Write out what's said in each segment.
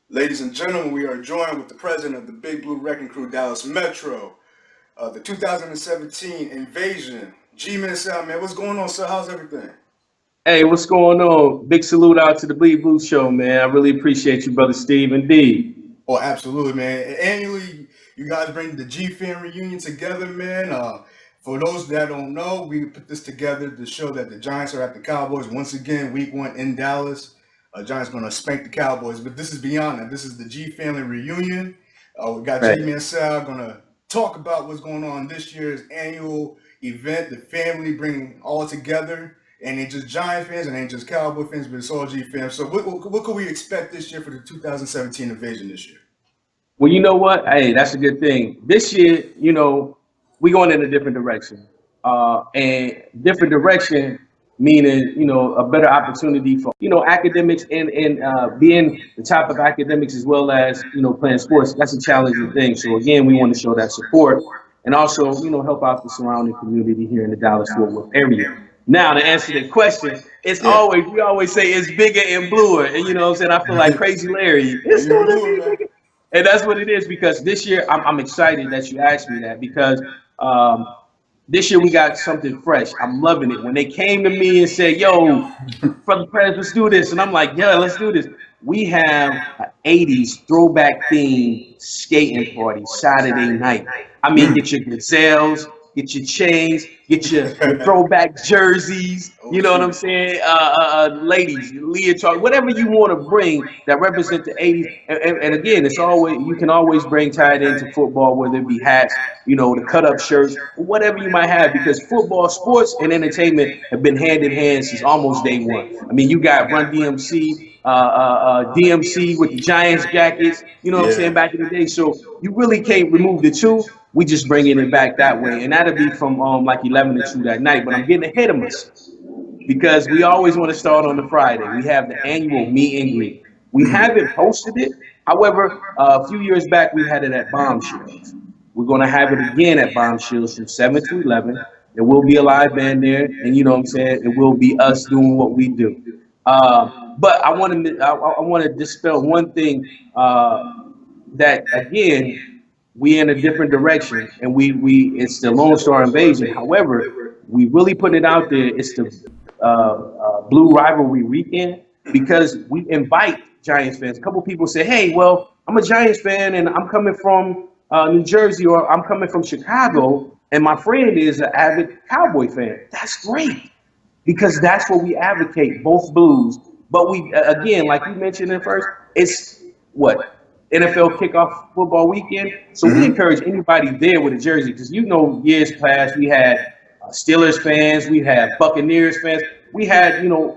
Ladies and gentlemen, we are joined with the president of the Big Blue Wrecking Crew, Dallas Metro, the 2017 invasion. G-Man Sal, man, what's going on, sir? How's everything? Hey, what's going on? Big salute out to the Bleed Blue Show, man. I really appreciate you, brother Steve. Indeed. Oh, absolutely, man. Annually, you guys bring the G-Fan reunion together, man. For those that don't know, we put this together to show that the Giants are at the Cowboys once again, week one in Dallas. Giants going to spank the Cowboys, but this is beyond that. This is the G Family reunion. We got Right. G-Man Sal going to talk about what's going on this year's annual event, the family bringing all together. And ain't just Giant fans and ain't just Cowboy fans, but it's all G fans. So what could we expect this year for the 2017 invasion this year? Well, you know what? Hey, that's a good thing. This year, we going in a different direction. And different direction meaning, a better opportunity for, academics and being the top of academics as well as, playing sports. That's a challenging thing. So again, we want to show that support and also, help out the surrounding community here in the Dallas-Fort Worth area. Now, to answer the question, Yeah. we always say it's bigger and bluer. And you know what I'm saying? I feel like Crazy Larry. It's You're going to blue, be man. bigger. And that's what it is because this year I'm excited that you asked me that because um, this year we got something fresh. I'm loving it. When they came to me and said, "Yo, from the Predators, let's do this," and I'm like, "Yeah, let's do this." We have an '80s throwback theme skating party Saturday night. I mean, get your gazelles, get your chains, get your throwback jerseys. Oh You know what I'm shoot. saying? Ladies, leotard, whatever you want to bring that represent the '80s. And again, it's always you can always bring tied into football, whether it be hats, the cut up shirts, whatever you might have, because football, sports, and entertainment have been hand in hand since almost day one. I mean, you got Run DMC, DMC with the Giants jackets, you know what I'm saying, Yeah. back in the day. So you really can't remove the two. We just bringing it back that way, and that'll be from like 11 to 2 that night. But I'm getting ahead of us because we always want to start on the Friday. We have the annual meet and greet. We haven't hosted it. However, a few years back, we had it at Bombshells. We're going to have it again at Bombshells from 7 to 11. There will be a live band there, and you know what I'm saying? It will be us doing what we do. But I want to dispel one thing that, again, we in a different direction, and we it's the Lone Star Invasion. However, we really put it out there. It's the Blue Rivalry Weekend because we invite Giants fans. A couple people say, "Hey, well, I'm a Giants fan and I'm coming from New Jersey or I'm coming from Chicago, and my friend is an avid Cowboy fan." That's great because that's what we advocate, both blues. But we again, like you mentioned at first, it's what NFL kickoff football weekend. So we Hmm. encourage anybody there with a jersey because years past we had Steelers fans, we had Buccaneers fans, we had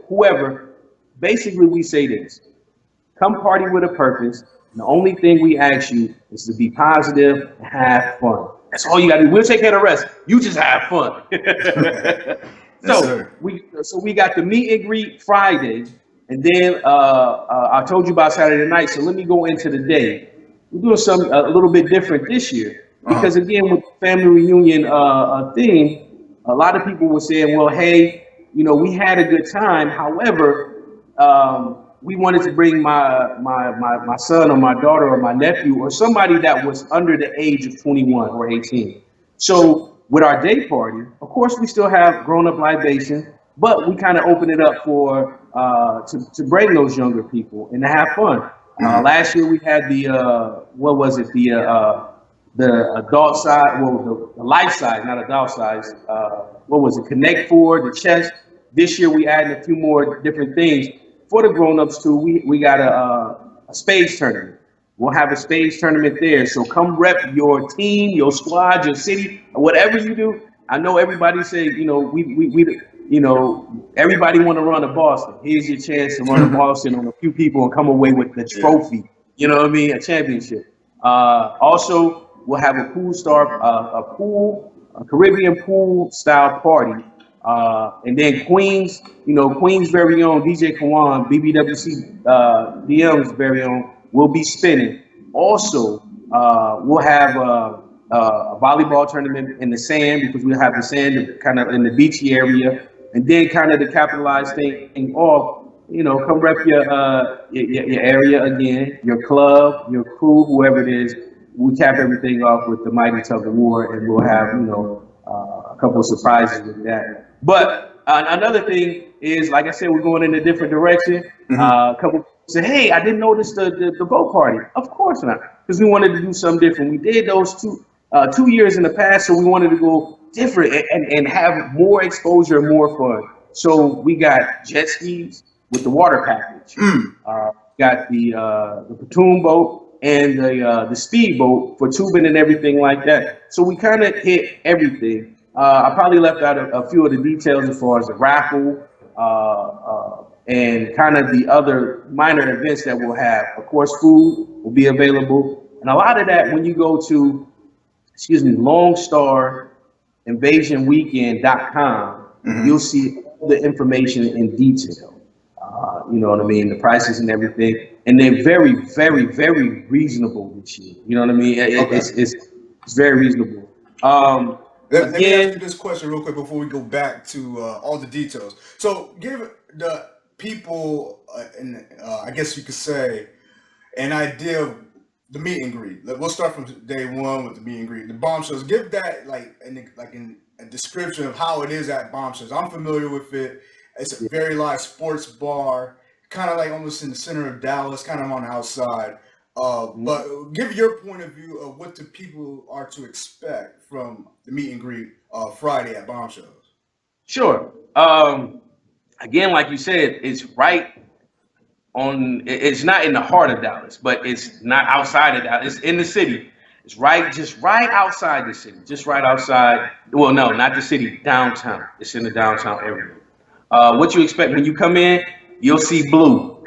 whoever. Basically, we say this: come party with a purpose. And the only thing we ask you is to be positive and have fun. That's all you got to do. We'll take care of the rest. You just have fun. Yes, So sir. we got the meet and greet Friday, and then I told you about Saturday night. So let me go into the day. We're doing something a little bit different this year Uh-huh. because again with the family reunion thing, a lot of people were saying, "Well, hey, we had a good time. However, we wanted to bring my son or my daughter or my nephew or somebody that was under the age of 21 or 18." So with our day party, of course, we still have grown-up libation, but we kind of open it up for to bring those younger people and to have fun. Hmm. Last year we had the what was it the adult size, well the life size, not adult size. What was it? Connect Four, the chess. This year we added a few more different things for the grown-ups too. We got a spades tournament. We'll have a spades tournament there. So come rep your team, your squad, your city, whatever you do. I know everybody say, everybody want to run to Boston. Here's your chance to run to Boston on a few people and come away with the Yeah. trophy. You know what I mean? A championship. Also, we'll have a Caribbean pool style party. And then Queens, Queens' very own DJ Kawan, BBWC DM's very own, will be spinning. Also, we'll have a volleyball tournament in the sand because we'll have the sand kind of in the beachy area. And then kind of to capitalize thing off, come rep your area again, your club, your crew, whoever it is. We cap everything off with the mighty tug of war, and we'll have a couple of surprises with that. But another thing is, like I said, we're going in a different direction. A couple said, "Hey, I didn't notice the boat party." Of course not, because we wanted to do something different. We did those 2 years in the past, so we wanted to go different and have more exposure, more fun. So we got jet skis with the water package. Got the pontoon boat and the speed boat for tubing and everything like that. So we kind of hit everything. I probably left out a few of the details as far as the raffle and kind of the other minor events that we'll have. Of course, food will be available, and a lot of that when you go to, LongStarInvasionWeekend.com, you'll see all the information in detail. You know what I mean? The prices and everything, and they're very, very, very reasonable this year. You know what I mean? It's very reasonable. Let me ask you this question real quick before we go back to all the details. So, give the people, I guess you could say, an idea of the meet and greet. We'll start from day one with the meet and greet. The Bombshells. Give that in a description of how it is at Bombshells. I'm familiar with it. It's a very live sports bar, kind of like almost in the center of Dallas, kind of on the outside. But give your point of view of what the people are to expect from the meet and greet Friday at Bombshells. Sure. Again, like you said, it's right on. It's not in the heart of Dallas, but it's not outside of Dallas. It's in the city. It's just right outside the city, just right outside. Well, no, not the city, downtown. It's in the downtown area. What you expect when you come in, you'll see blue.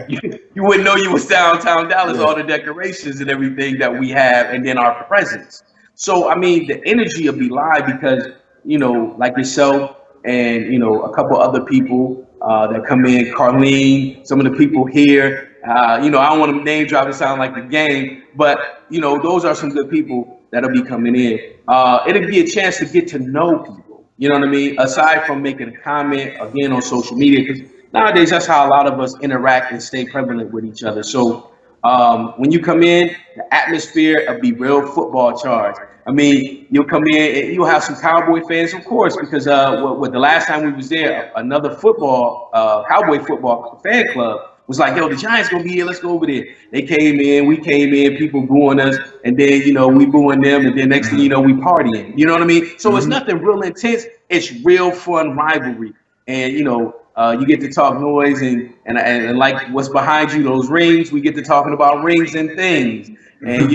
You wouldn't know you was downtown Dallas, all the decorations and everything that we have, and then our presence. So, I mean, the energy will be live because, like yourself and, a couple other people that come in, Carlene, some of the people here. I don't want to name drop and sound like the game, but, those are some good people that'll be coming in. It'll be a chance to get to know people. You know what I mean? Aside from making a comment again on social media, because nowadays that's how a lot of us interact and stay prevalent with each other. So when you come in, the atmosphere will be real football charged. I mean, you'll come in and you'll have some Cowboy fans, of course, because the last time we was there, another Cowboy football fan club was like, yo, the Giants gonna be here, let's go over there. They came in, we came in, people booing us, and then, we booing them, and then next thing you know, we partying. You know what I mean? So it's nothing real intense. It's real fun rivalry. And, you get to talk noise and like what's behind you, those rings, we get to talking about rings and things. And,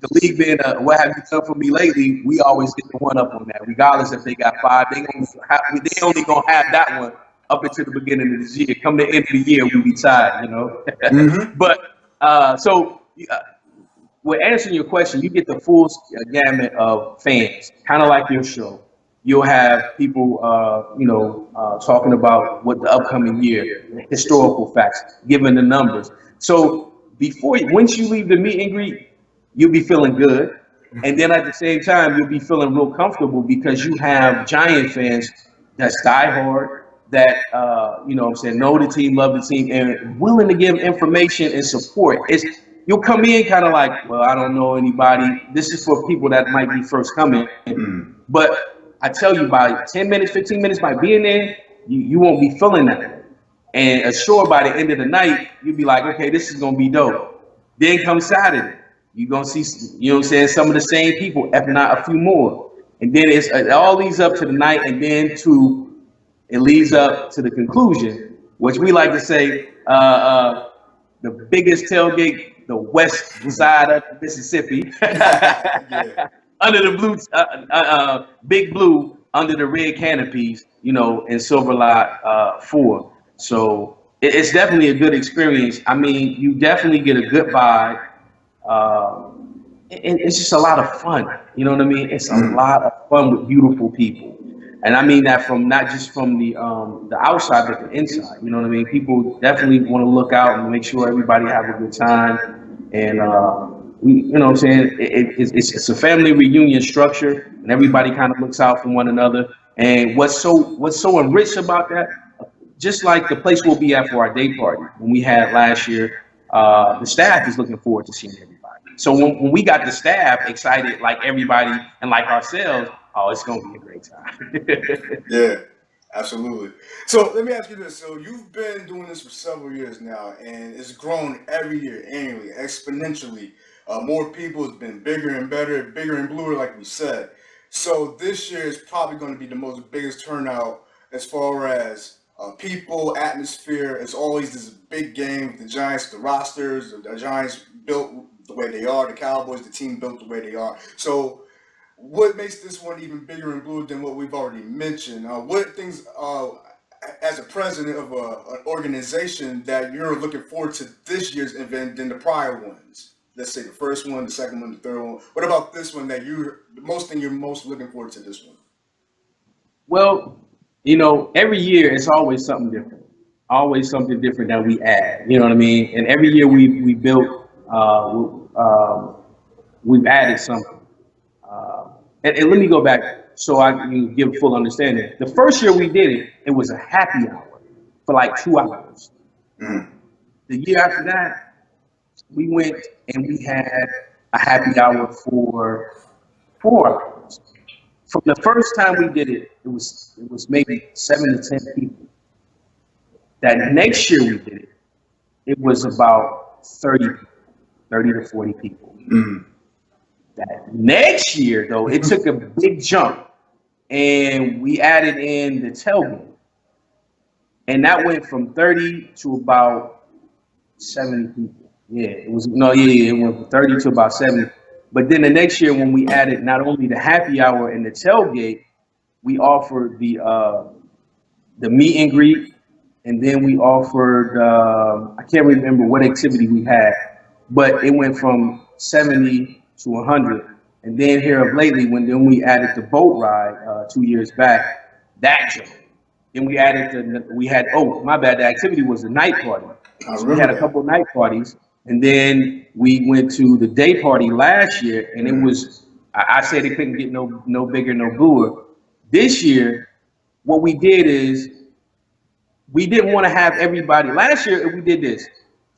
the league being what have you done for me lately, we always get the one up on that. Regardless if they got five, they only gonna have that one up until the beginning of this year. Come the end of the year, we'll be tied, But with answering your question, you get the full gamut of fans, kind of like your show. You'll have people, talking about what the upcoming year, historical facts, giving the numbers. So once you leave the meet and greet, you'll be feeling good. And then at the same time, you'll be feeling real comfortable because you have Giant fans that's diehard, that, know the team, love the team, and willing to give information and support. You'll come in kind of like, well, I don't know anybody. This is for people that might be first coming. But I tell you, by 10 minutes, 15 minutes by being there, you won't be feeling that. And assured by the end of the night, you'll be like, okay, this is going to be dope. Then come Saturday. You're going to see, some of the same people, if not a few more. And then it all leads up to the night, and then it leads up to the conclusion, which we like to say, the biggest tailgate, the west side of Mississippi, under the blue, big blue, under the red canopies, in Silver Lot 4. So it's definitely a good experience. I mean, you definitely get a good vibe. And it's just a lot of fun. You know what I mean? It's a lot of fun with beautiful people. And I mean that from not just from the outside, but the inside. You know what I mean? People definitely want to look out and make sure everybody have a good time. And you know what I'm saying? It's a family reunion structure, and everybody kind of looks out for one another. And what's so enriched about that? just like the place we'll be at for our day party when we had last year, the staff is looking forward to seeing everybody. So when we got the staff excited, like everybody and like ourselves, oh, it's gonna be a great time. Yeah, absolutely. So let me ask you this. So you've been doing this for several years now, and it's grown every year, annually, exponentially. More people, it's been bigger and better, bigger and bluer, like we said. So this year is probably going to be the most biggest turnout as far as people, atmosphere. It's always this big game. The Giants, the rosters, the Giants built the way they are. The Cowboys, the team built the way they are. So what makes this one even bigger and bluer than what we've already mentioned? What things, as a president of an organization, that you're looking forward to this year's event than the prior ones? Let's say the first one, the second one, the third one. What about this one that you're most looking forward to this one? Well, every year it's always something different, always something different that we add. You know what I mean? And every year we built, we've added something. And let me go back so I can give full understanding. The first year we did it, it was a happy hour for like 2 hours. Mm. The year after that, we went and we had a happy hour for 4 hours. From the first time we did it, it was maybe 7 to 10 people. That next year we did it, it was about 30 people, 30 to 40 people. Mm. That next year, though, it took a big jump, and we added in the tailgate, and that went from 30 to about 70 people. Yeah, it was no, yeah, it went from 30 to about 70. But then the next year, when we added not only the happy hour and the tailgate, we offered the meet and greet, and then we offered I can't remember what activity we had, but it went from 70 to 100. And then here of lately, then we added the boat ride 2 years back, that jumped. Then we had, oh, my bad, the activity was the night party. I So we had remember a that. couple night parties, and then we went to the day party last year, and it was, I said it couldn't get no bigger, no bluer. This year, what we did is we didn't want to have everybody. Last year we did this.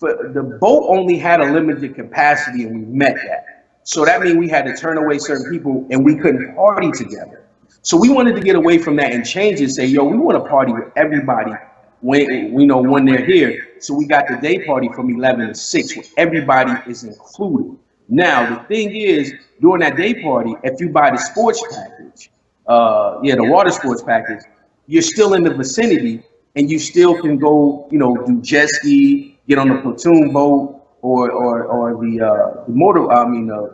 The boat only had a limited capacity, and we met that. So that means we had to turn away certain people, and we couldn't party together. So we wanted to get away from that and change it. Say, yo, we want to party with everybody when they're here. So we got the day party from 11 to 6, where everybody is included. Now the thing is, during that day party, if you buy the sports package, the water sports package, you're still in the vicinity, and you still can go, do jet ski, get on the platoon boat, or the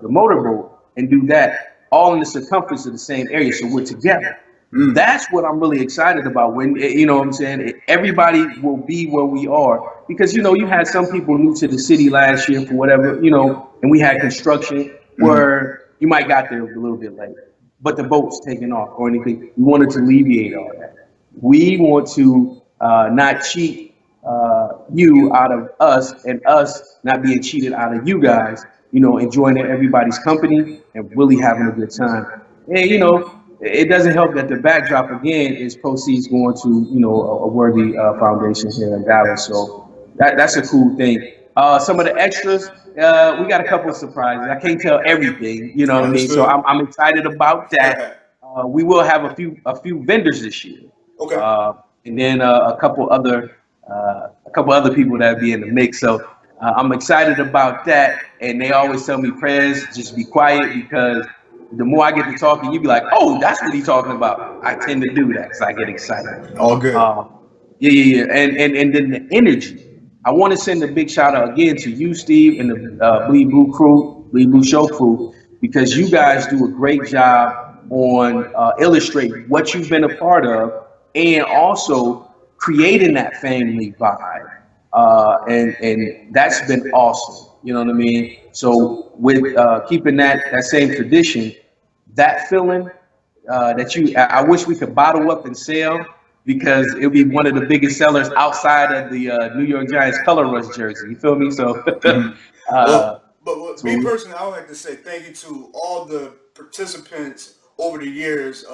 motorboat, and do that all in the circumference of the same area. So we're together. Mm. That's what I'm really excited about. When you know what I'm saying, everybody will be where we are, because you had some people new to the city last year for whatever, and we had construction where you might got there a little bit late, but the boat's taking off or anything. We wanted to alleviate all that. We want to not cheat you out of us, and us not being cheated out of you guys, enjoying everybody's company and really having a good time. And it doesn't help that the backdrop again is proceeds going to a worthy foundation here in Dallas. So that's a cool thing. Some of the extras, we got a couple of surprises. I can't tell everything, you know what I mean. So Understood. I'm excited about that. We will have a few vendors this year, Okay. and then a couple other people that be in the mix. So I'm excited about that. And they always tell me, Prez, just be quiet, because the more I get to talking, you be like, oh, that's what he's talking about. I tend to do that because I get excited. All good. Yeah. And then the energy. I want to send a big shout out again to you, Steve, and the Bleed Blue Show crew, because you guys do a great job on illustrating what you've been a part of, and also creating that family vibe. And that's been awesome. You know what I mean? So with keeping that same tradition, that feeling I wish we could bottle up and sell, because it'll be one of the biggest sellers outside of the New York Giants color rush jersey. You feel me? So, Well, but me so personally, I would like to say thank you to all the participants over the years,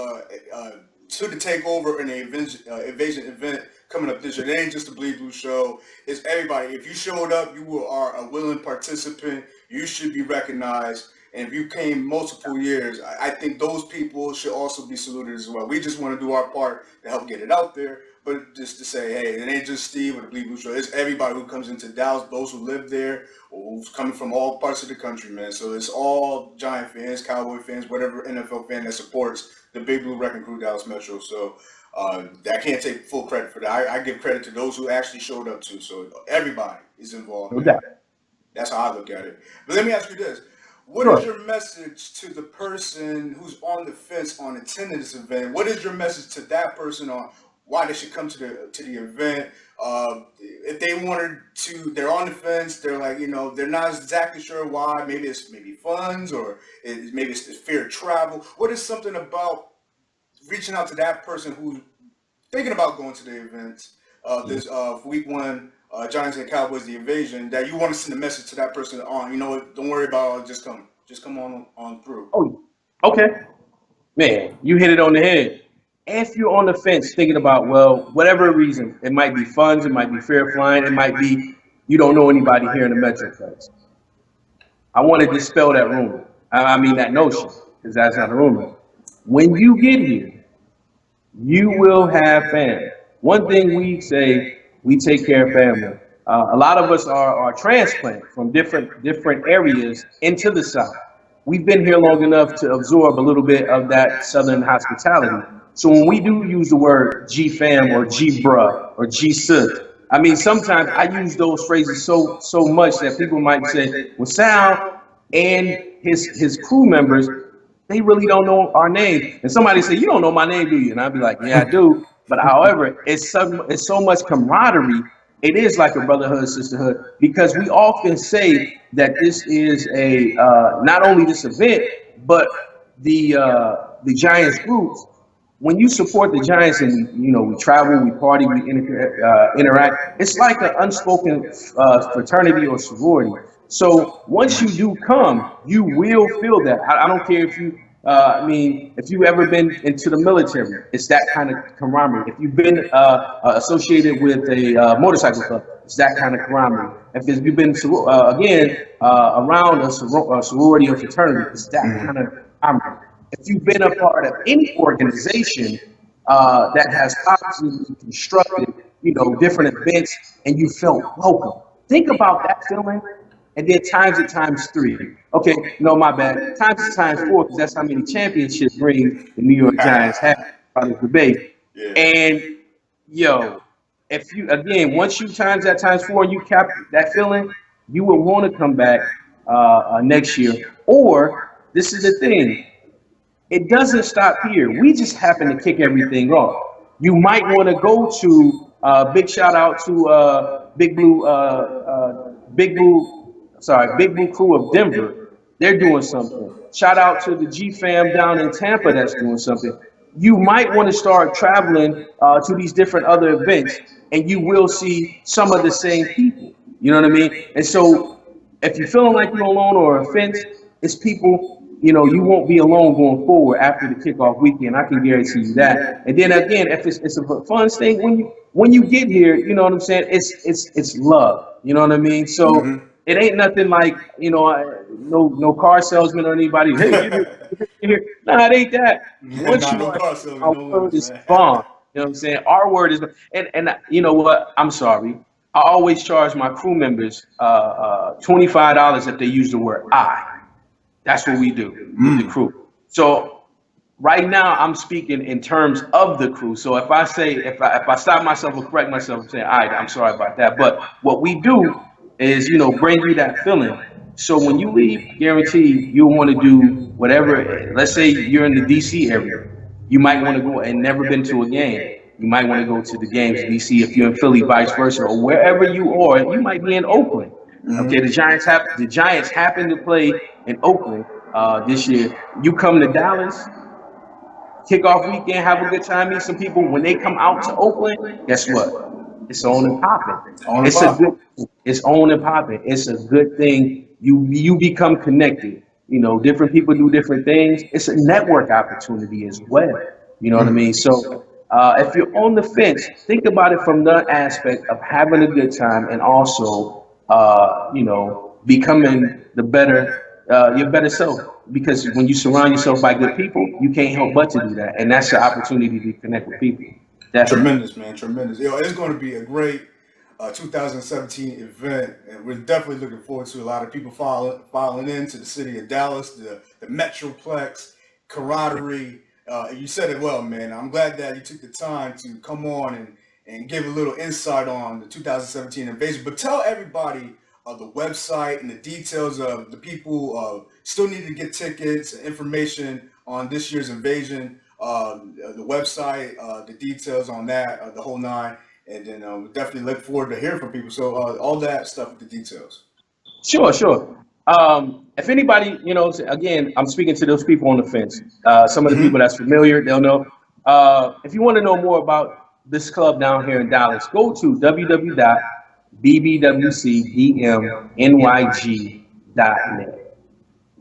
to the takeover and the invasion event coming up this year. It ain't just a Bleed Blue show. It's everybody. If you showed up, are a willing participant. You should be recognized. And if you came multiple years, I think those people should also be saluted as well. We just want to do our part to help get it out there. But just to say, hey, it ain't just Steve or the Bleed Blue show. It's everybody who comes into Dallas, those who live there, or who's coming from all parts of the country, man. So it's all Giant fans, Cowboy fans, whatever NFL fan that supports the Big Blue Wrecking Crew Dallas Metro. So I can't take full credit for that. I give credit to those who actually showed up too. So everybody is involved. No doubt. That's how I look at it. But let me ask you this. What is Sure. your message to the person who's on the fence on attending this event? What is your message to that person on why they should come to the event? If they wanted to, they're on the fence. They're like, they're not exactly sure why. Maybe it's funds, or maybe it's the fear of travel. What is something about reaching out to that person who's thinking about going to the event, this week one, Giants and Cowboys, the invasion, that you want to send a message to that person on, you know what, don't worry about it, just come on through. Oh, okay. Man, you hit it on the head. If you're on the fence thinking about, well, whatever reason, it might be funds, it might be fear of flying, it might be you don't know anybody here in the Metroplex. I want to dispel that rumor. I mean that notion, because that's not a rumor. When you get here, you will have family. One thing we say, we take care of family. A lot of us are transplant from different areas into the South. We've been here long enough to absorb a little bit of that Southern hospitality. So when we do use the word G-fam or G-bruh or G-sis, I mean, sometimes I use those phrases so much that people might say, well, Sal and his crew members, they really don't know our name. And somebody say, you don't know my name, do you? And I'd be like, yeah, I do. But however, it's so much camaraderie. It is like a brotherhood, sisterhood, because we often say that this is a not only this event, but the Giants groups. When you support the Giants and we travel, we party, we interact, it's like an unspoken fraternity or sorority. So once you do come, you will feel that. I don't care if you, if you've ever been into the military, it's that kind of camaraderie. If you've been associated with a motorcycle club, it's that kind of camaraderie. If you've been around a sorority or fraternity, it's that kind of camaraderie. If you've been a part of any organization that has positively constructed, different events, and you felt welcome, think about that feeling, and then times it times 3. Okay, no, my bad. Times it times 4, because that's how many championships rings the New York Giants have out of debate. Yeah. And if you once you times that times 4 and you capture that feeling, you will want to come back next year. Or this is the thing. It doesn't stop here. We just happen to kick everything off. You might want to go to big shout out to Big Blue Crew of Denver. They're doing something. Shout out to the G fam down in Tampa that's doing something. You might want to start traveling to these different other events, and you will see some of the same people. You know what I mean? And so if you're feeling like you're alone or a fence, it's people. You won't be alone going forward after the kickoff weekend. I can guarantee you that. And then again, if it's a fun thing when you get here, you know what I'm saying? It's love. You know what I mean? So it ain't nothing like no car salesman or anybody. Hey, get here. Nah, it ain't that. Once our word is bomb. You know what I'm saying? Our word is, and you know what? I'm sorry. I always charge my crew members $25 if they use the word I. That's what we do with the crew. So right now I'm speaking in terms of the crew. So if I stop myself or correct myself, I'm saying, all right, I'm sorry about that. But what we do is, bring you that feeling. So when you leave, guaranteed you'll want to do whatever. Let's say you're in the DC area. You might want to go and never been to a game. You might want to go to the games in DC. If you're in Philly, vice versa, or wherever you are, you might be in Oakland. Okay, the Giants happen to play in Oakland this year. You come to Dallas, kickoff weekend, have a good time, meet some people. When they come out to Oakland, guess what? It's on and popping. It's on and popping. It's a good thing. You become connected. Different people do different things. It's a network opportunity as well. You know what I mean? So if you're on the fence, think about it from the aspect of having a good time and also, becoming your better self. Because when you surround yourself by good people, you can't help but to do that, and that's your opportunity to connect with people. Definitely. Tremendous, man, tremendous. It's going to be a great 2017 event, and we're definitely looking forward to a lot of people filing into the city of Dallas, the Metroplex, camaraderie. You said it well, man. I'm glad that you took the time to come on and give a little insight on the 2017 invasion. But tell everybody the website and the details of the people still need to get tickets, information on this year's invasion, the website, the details on that, the whole nine. And then we definitely look forward to hearing from people. So all that stuff with the details. Sure, sure. If anybody, again, I'm speaking to those people on the fence. Some of the people Hmm. that's familiar, they'll know. If you want to know more about this club down here in Dallas, go to www.bbwcdmnyg.net.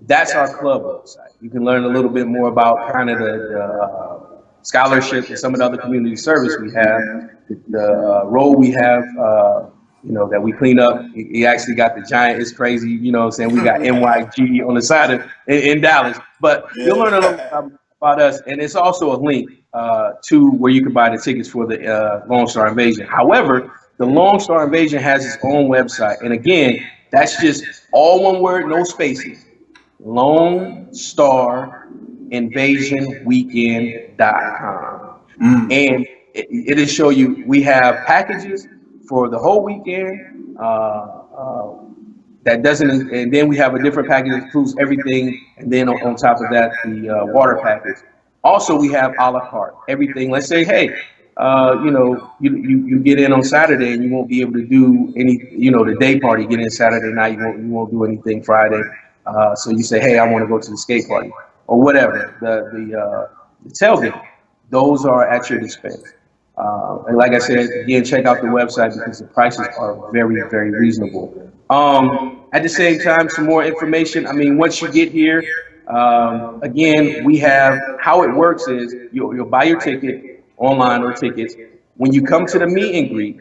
That's our club website. You can learn a little bit more about kind of the scholarship and some of the other community service we have, the role we have, that we clean up. He actually got the giant. It's crazy, what I'm saying? We got NYG on the side in Dallas, but you'll learn a little Yeah. about us. And it's also a link to where you can buy the tickets for the Lone Star Invasion. However, the Lone Star Invasion has its own website. And again, that's just all one word, no spaces. Lone Star Invasion Weekend.com. Mm. And it'll show you we have packages for the whole weekend. That doesn't, and then we have a different package that includes everything, and then on top of that, the water package. Also, we have a la carte everything. Let's say, hey, you get in on Saturday and you won't be able to do any, the day party. Get in Saturday night, you won't do anything Friday. So you say, hey, I want to go to the skate party or whatever. The tailgate, those are at your dispense. And like I said, again, check out the website because the prices are very, very reasonable. At the same time, some more information. I mean, once you get here, again, we have how it works is you'll buy your ticket online or tickets. When you come to the meet and greet,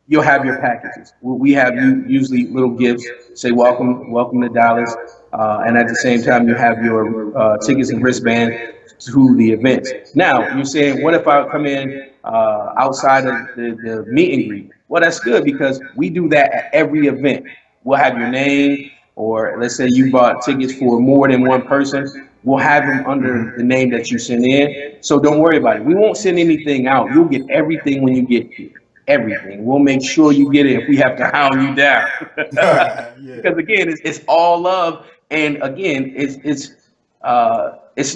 you'll have your packages. We have you usually little gifts, say welcome, welcome to Dallas, and at the same time you have your tickets and wristband to the events. Now you're saying, what if I come in outside of the meet and greet? Well, that's good because we do that at every event. We'll have your name, or let's say you bought tickets for more than one person. We'll have them under the name that you send in. So don't worry about it. We won't send anything out. You'll get everything when you get here. Everything. We'll make sure you get it if we have to hound you down. Yeah. Because again, it's all love, and again, it's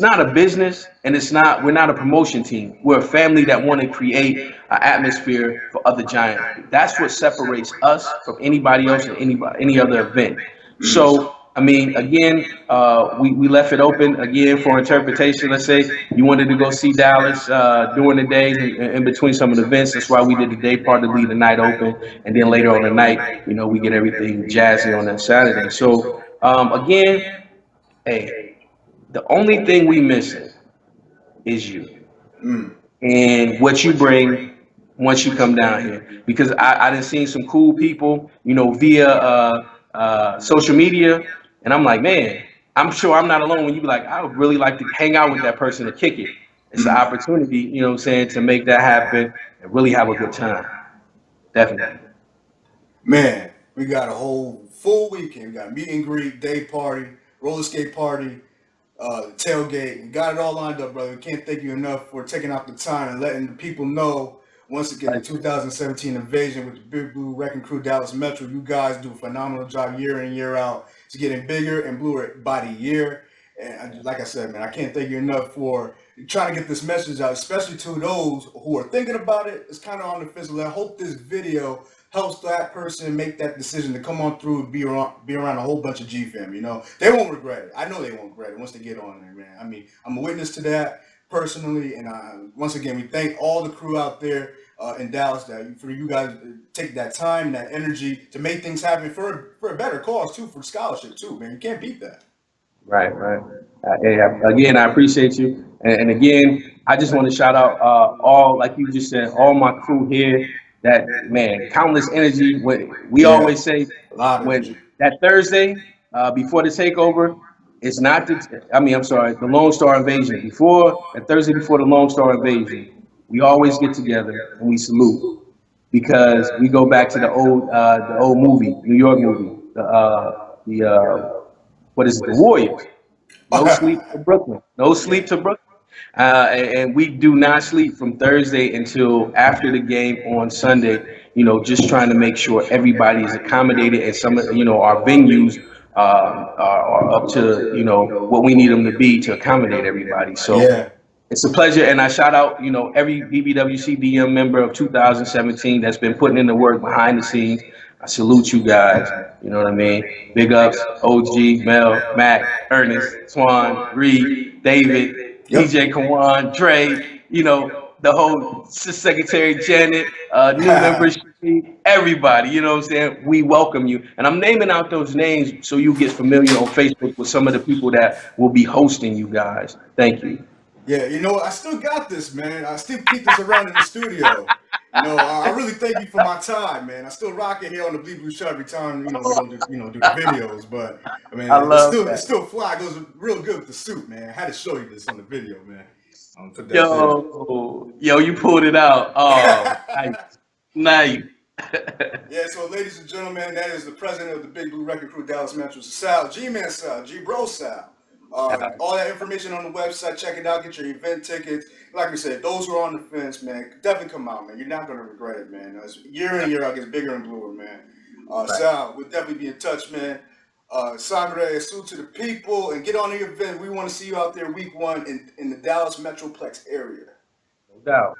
not a business, and we're not a promotion team. We're a family that want to create an atmosphere for other giants. That's what separates us from anybody else and any other event. So I mean, again, we left it open again for interpretation. Let's say you wanted to go see Dallas during the days in between some of the events. That's why we did the day part to leave the night open, and then later on the night, we get everything jazzy on that Saturday. So again, hey, the only thing we missing is you Mm. and what you bring once you come down here. Because I done seen some cool people, via social media, and I'm like, man, I'm sure I'm not alone when you be like, I would really like to hang out with that person to kick it. It's an opportunity, what I'm saying, to make that happen and really have a good time. Definitely. Man, we got a whole full weekend. We got meet and greet, day party, roller skate party, tailgate. We got it all lined up, brother. We can't thank you enough for taking out the time and letting the people know once again the 2017 invasion with the Big Blue Wrecking Crew Dallas Metro. You guys do a phenomenal job year in, year out. It's getting bigger and bluer by the year. And like I said, man, I can't thank you enough for trying to get this message out, especially to those who are thinking about it. It's kind of on the fence. I hope this video helps that person make that decision to come on through and be around a whole bunch of G fam. They won't regret it. I know they won't regret it once they get on there, man. I mean, I'm a witness to that personally, and once again, we thank all the crew out there in Dallas for you guys to take that time, that energy to make things happen for a better cause too, for scholarship too, man. You can't beat that. Right, right. Hey, again, I appreciate you. And again, I just want to shout out all, like you just said, all my crew here. That man, countless energy. We Yeah, always say a lot of energy. when that Thursday before the takeover, it's not the. I mean, I'm sorry, the Lone Star Invasion. Before that Thursday before the Lone Star Invasion, we always get together and we salute because we go back to the old movie, New York movie, what is it, the Warriors. No sleep to Brooklyn. No Yeah. sleep to Brooklyn. And we do not sleep from Thursday until after the game on Sunday. Just trying to make sure everybody is accommodated, and some, our venues are up to, what we need them to be to accommodate everybody. So Yeah. it's a pleasure, and I shout out, every BBWCDM member of 2017 that's been putting in the work behind the scenes. I salute you guys. You know what I mean? Big ups, OG, Mel, Mac, Ernest, Swan, Reed, David, Yep. DJ Kawan, Dre. The whole Secretary Janet, new members, everybody. You know what I'm saying? We welcome you, and I'm naming out those names so you get familiar on Facebook with some of the people that will be hosting you guys. Thank you. Yeah, I still got this, man. I still keep this around in the studio. I really thank you for my time, man. I still rock it here on the Bleed Blue Show every time, we don't do, do the videos. But I mean, I it's love still it's that. still fly. It goes real good with the suit, man. I had to show you this on the video, man. I'm gonna put that there. Yo, you pulled it out. Oh, nice, nice. Yeah, so ladies and gentlemen, that is the president of the Big Blue Record Crew, Dallas Metro, Sal, G-Man Sal, G-Bro Sal. All that information on the website, check it out, get your event tickets. Like we said, those who are on the fence, man, definitely come out, man. You're not going to regret it, man. As year in, year out, gets bigger and bluer, man. Right. Sal, we'll definitely be in touch, man. Sangre, salute to the people, and get on the event. We want to see you out there week 1 in the Dallas Metroplex area. No doubt.